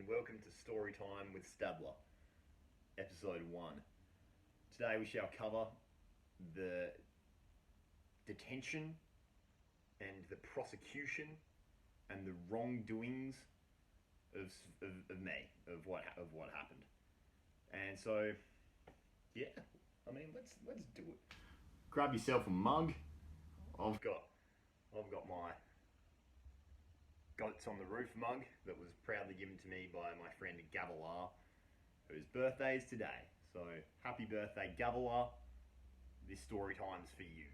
welcome to Story Time with Stadler, episode 1. Today we shall cover the detention and the prosecution and the wrongdoings of what happened. And so, yeah, let's do it. Grab yourself a mug. I've got my Goats on the Roof mug that was proudly given to me by my friend Gavilar, whose birthday is today. So happy birthday, Gavilar. This story time's for you.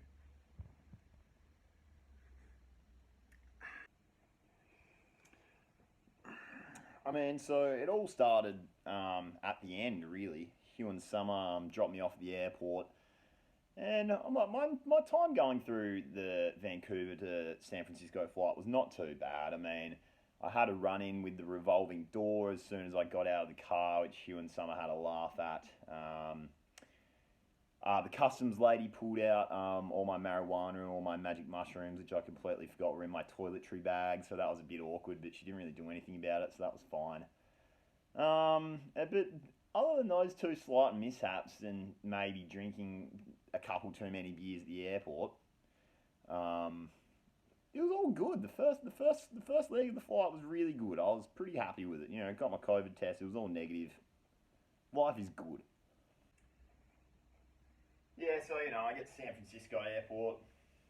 So it all started at the end, really. Hugh and Summer dropped me off at the airport. And my time going through the Vancouver to San Francisco flight was not too bad. I had a run-in with the revolving door as soon as I got out of the car, which Hugh and Summer had a laugh at. The customs lady pulled out all my marijuana and all my magic mushrooms, which I completely forgot were in my toiletry bag, so that was a bit awkward, but she didn't really do anything about it, so that was fine. But other than those two slight mishaps and maybe drinking a couple too many beers at the airport, it was all good. The first leg of the flight was really good. I was pretty happy with it. Got my COVID test. It was all negative. Life is good. Yeah, so I get to San Francisco airport.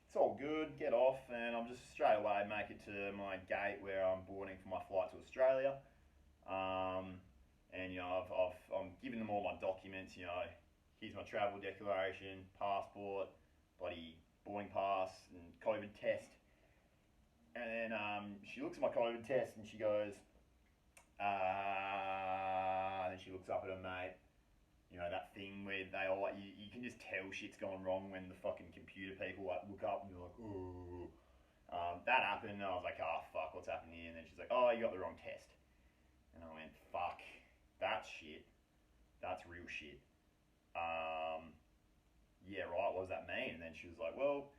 It's all good. Get off, and I'm just straight away make it to my gate where I'm boarding for my flight to Australia. And I'm giving them all my documents. Here's my travel declaration, passport, bloody boarding pass, and COVID test. And then she looks at my COVID test and she goes, and then she looks up at her mate. That thing where they all you can just tell shit's gone wrong when the fucking computer people look up and you're like, ooh. That happened, and I was like, oh fuck, what's happening here? And then she's like, oh, you got the wrong test. And I went, fuck, that's shit. That's real shit. Yeah, right, what does that mean? And then she was like, well,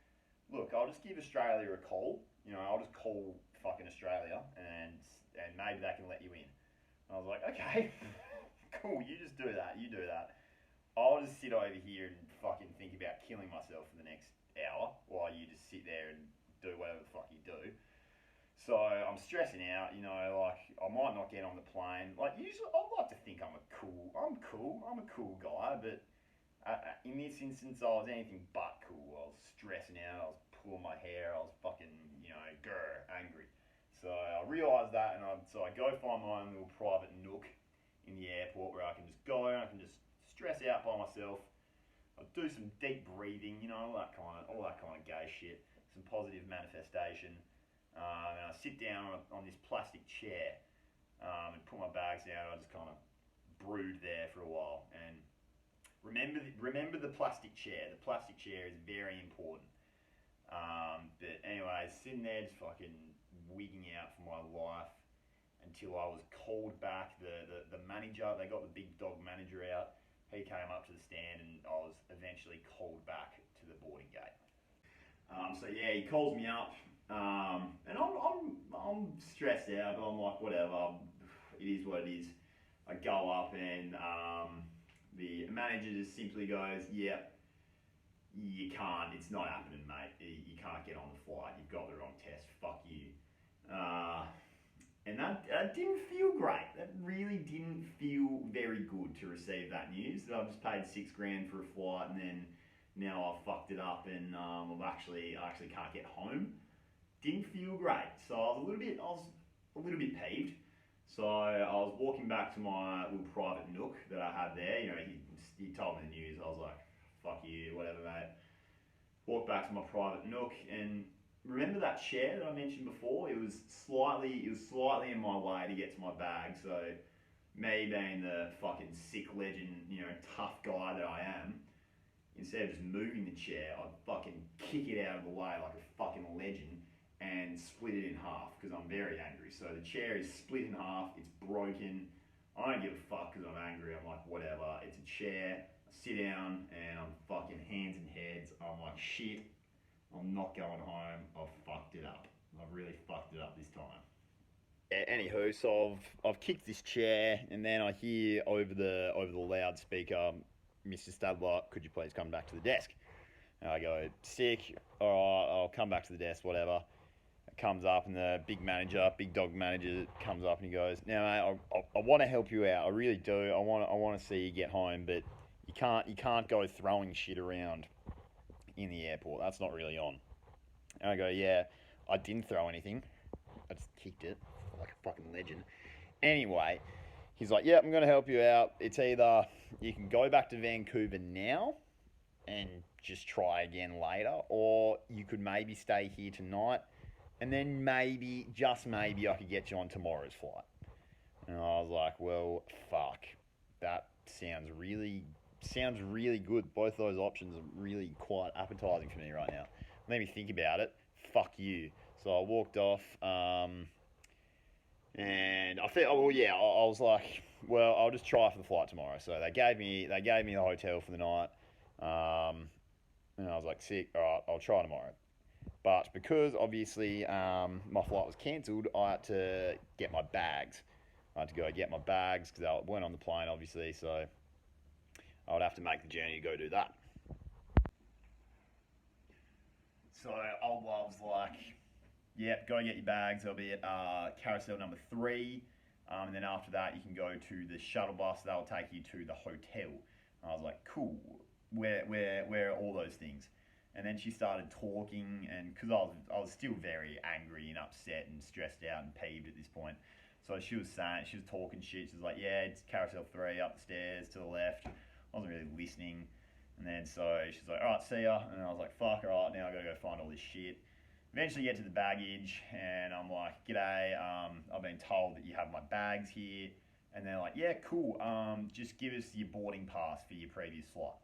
look, I'll just give Australia a call. I'll just call fucking Australia and maybe they can let you in. And I was like, okay, cool, you just do that, you do that. I'll just sit over here and fucking think about killing myself for the next hour while you just sit there and do whatever the fuck you do. So I'm stressing out, I might not get on the plane. Usually I like to think I'm a cool guy, but in this instance I was anything but cool. I was stressing out, I was pulling my hair, I was fucking, angry. So I realised that, and so I go find my own little private nook in the airport where I can just go and I can just stress out by myself. I do some deep breathing, all that kind of gay shit, some positive manifestation. And I sit down on this plastic chair and put my bags down. I just kind of brood there for a while. And remember the plastic chair. The plastic chair is very important. But anyway, sitting there just fucking wigging out for my life until I was called back. The manager, they got the big dog manager out. He came up to the stand and I was eventually called back to the boarding gate. So yeah, he calls me up, and I'm stressed out, but I'm like, whatever, it is what it is. I go up and the manager just simply goes, yeah, you can't, it's not happening, mate. You can't get on the flight. You've got the wrong test. Fuck you. And that didn't feel great. That really didn't feel very good to receive that news. That I've just paid $6,000 for a flight, and then now I've fucked it up, and I actually can't get home. Didn't feel great. So I was a little bit peeved. So I was walking back to my little private nook that I had there. He told me the news. I was like, fuck you, whatever, mate. Walked back to my private nook, and remember that chair that I mentioned before? It was slightly in my way to get to my bag. So me being the fucking sick legend, tough guy that I am, instead of just moving the chair, I'd fucking kick it out of the way like a fucking legend and split it in half because I'm very angry. So the chair is split in half, it's broken. I don't give a fuck because I'm angry. I'm like, whatever, it's a chair. I sit down and I'm fucking hands and heads. I'm like, shit, I'm not going home. I've fucked it up. I've really fucked it up this time. Yeah, anywho, so I've kicked this chair, and then I hear over the loudspeaker, Mr. Stadler, could you please come back to the desk? And I go, sick. All right, I'll come back to the desk. Whatever. It comes up, and the big dog manager, comes up and he goes, "Now, mate, I want to help you out. I really do. I want to see you get home, but you can't go throwing shit around in the airport. That's not really on." And I go, "Yeah, I didn't throw anything. I just kicked it like a fucking legend." Anyway, he's like, "Yeah, I'm going to help you out. It's either you can go back to Vancouver now and just try again later, or you could maybe stay here tonight, and then maybe, just maybe, I could get you on tomorrow's flight." And I was like, "Well, fuck, that sounds really good. Both those options are really quite appetizing for me right now. Let me think about it. Fuck you." So I walked off, and I think, oh well, yeah, I was like, "Well, I'll just try for the flight tomorrow." So they gave me the hotel for the night, and I was like, "Sick, all right, I'll try tomorrow." But because obviously my flight was cancelled, I had to get my bags. I had to go get my bags because I weren't on the plane, obviously, so I would have to make the journey to go do that. So old love's like, "Yep, go get your bags. They'll be at carousel number 3. And then after that, you can go to the shuttle bus. That'll take you to the hotel." And I was like, "Cool. Where are all those things?" And then she started talking, and because I was still very angry and upset and stressed out and peeved at this point. So she was talking shit. She was like, "Yeah, it's carousel 3 up the stairs to the left." I wasn't really listening. And then so she's like, "All right, see ya." And I was like, "Fuck, all right, now I gotta go find all this shit." Eventually get to the baggage, and I'm like, "G'day, I've been told that you have my bags here." And they're like, "Yeah, cool, just give us your boarding pass for your previous flight."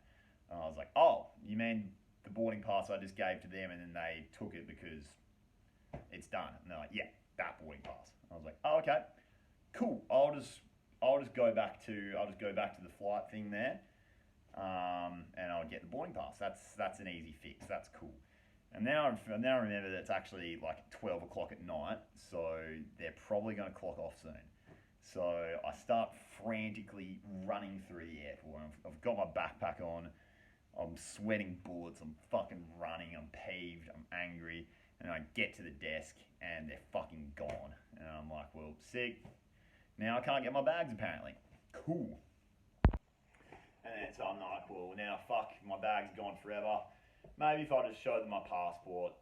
And I was like, "Oh, you mean the boarding pass I just gave to them and then they took it because it's done?" And they're like, "Yeah, that boarding pass." I was like, "Oh, okay, cool, I'll just go back to the flight thing there, and I'll get the boarding pass. That's an easy fix. That's cool." And now I remember that it's actually like 12 o'clock at night, so they're probably going to clock off soon. So I start frantically running through the airport. I've got my backpack on. I'm sweating bullets. I'm fucking running. I'm peeved. I'm angry. And I get to the desk and they're fucking gone. And I'm like, "Well, sick. Now I can't get my bags apparently. Cool." And then so I'm like, "Well, now fuck, my bag's gone forever. Maybe if I just show them my passport,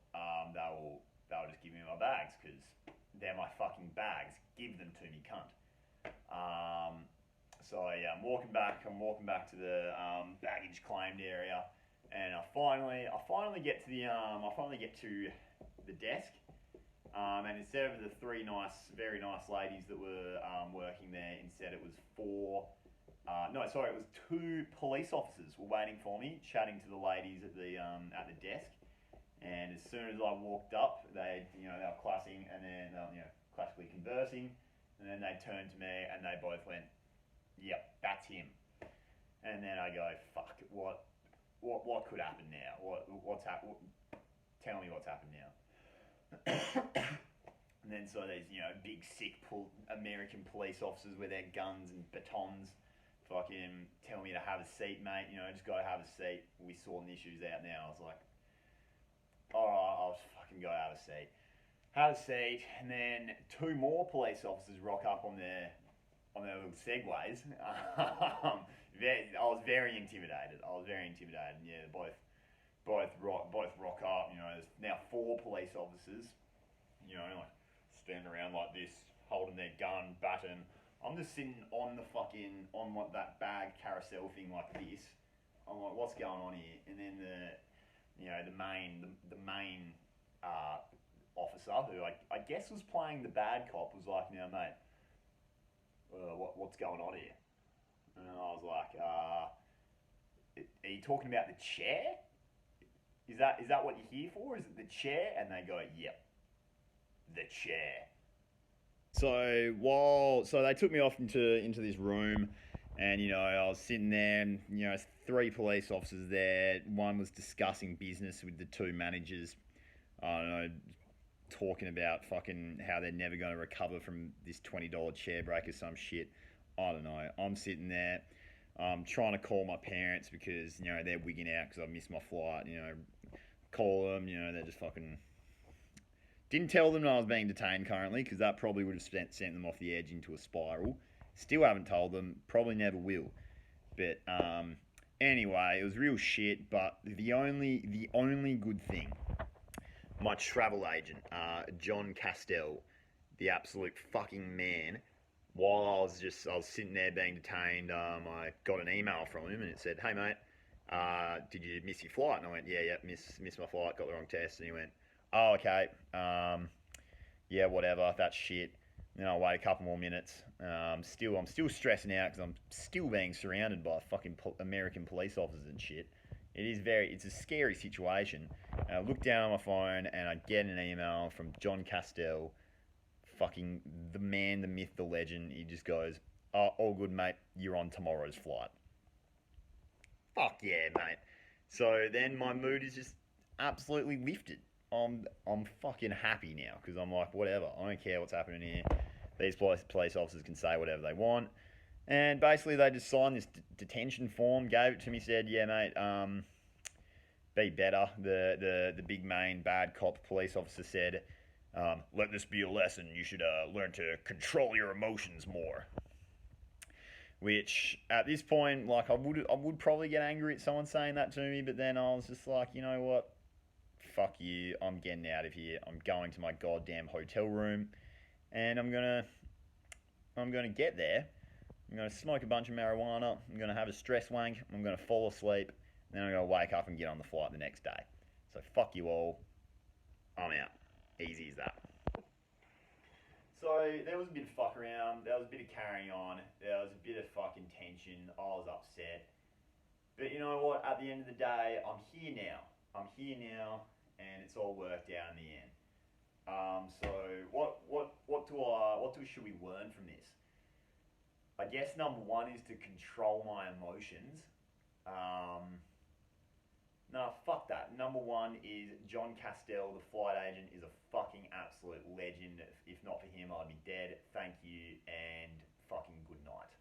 they'll just give me my bags because they're my fucking bags. Give them to me, cunt." So yeah, I'm walking back. To the baggage claimed area, and I finally get to the desk. And instead of the very nice ladies that were working there, instead it was four. No, sorry, it was 2 police officers were waiting for me, chatting to the ladies at the desk. And as soon as I walked up, they were classing, and then classically conversing, and then they turned to me and they both went, "Yep, that's him." And then I go, "Fuck, what could happen now? What's happened? Tell me what's happened now." And then so there's big sick American police officers with their guns and batons, fucking tell me to have a seat, mate. Just go have a seat. We sorting the issues out now. I was like, "All right, I'll just fucking go have a seat." Have a seat, and then 2 more police officers rock up on their little segways. I was very intimidated. Yeah, both rock up. There's now 4 police officers. Like standing around like this, holding their gun, baton. I'm just sitting on what that bag carousel thing like this. I'm like, "What's going on here?" And then the main officer, who I guess was playing the bad cop, was like, "Now, mate, what's going on here?" And I was like, "Are you talking about the chair? Is that what you're here for? Is it the chair?" And they go, "Yep, the chair." So they took me off into this room, and I was sitting there, and 3 police officers there. One was discussing business with the 2 managers. I don't know, talking about fucking how they're never going to recover from this $20 chair break or some shit. I don't know. I'm sitting there trying to call my parents because, you know, they're wigging out because I missed my flight. You know, call them, you know, they're just fucking... Didn't tell them I was being detained currently because that probably would have sent them off the edge into a spiral. Still haven't told them. Probably never will. But anyway, it was real shit. But the only good thing, my travel agent, John Castell, the absolute fucking man. While I was sitting there being detained, I got an email from him and it said, "Hey mate, did you miss your flight?" And I went, "Yeah, missed my flight, got the wrong test." And he went, "Oh, okay, yeah, whatever, that's shit." Then I'll wait a couple more minutes. I'm still stressing out because I'm still being surrounded by fucking American police officers and shit. It's a scary situation. And I look down on my phone and I get an email from John Castell, fucking the man, the myth, the legend. He just goes, "Oh, all good, mate. You're on tomorrow's flight." Fuck yeah, mate. So then my mood is just absolutely lifted. I'm fucking happy now because I'm like, whatever. I don't care what's happening here. These police officers can say whatever they want. And basically they just signed this detention form, gave it to me, said, "Yeah, mate, be better." The big main bad cop police officer said, "Let this be a lesson. You should learn to control your emotions more." Which at this point, like, I would probably get angry at someone saying that to me, but then I was just like, you know what? Fuck you. I'm getting out of here. I'm going to my goddamn hotel room, and I'm gonna get there. I'm gonna smoke a bunch of marijuana. I'm gonna have a stress wank. I'm gonna fall asleep. Then I'm gonna wake up and get on the flight the next day. So fuck you all. I'm out. Easy as that. So there was a bit of fuck around, there was a bit of carrying on, there was a bit of fucking tension, I was upset. But you know what, at the end of the day, I'm here now, and it's all worked out in the end. So what should we learn from this? I guess number one is to control my emotions. No, fuck that. Number one is John Castell, the flight agent, is a fucking absolute legend. If not for him, I'd be dead. Thank you, and fucking good night.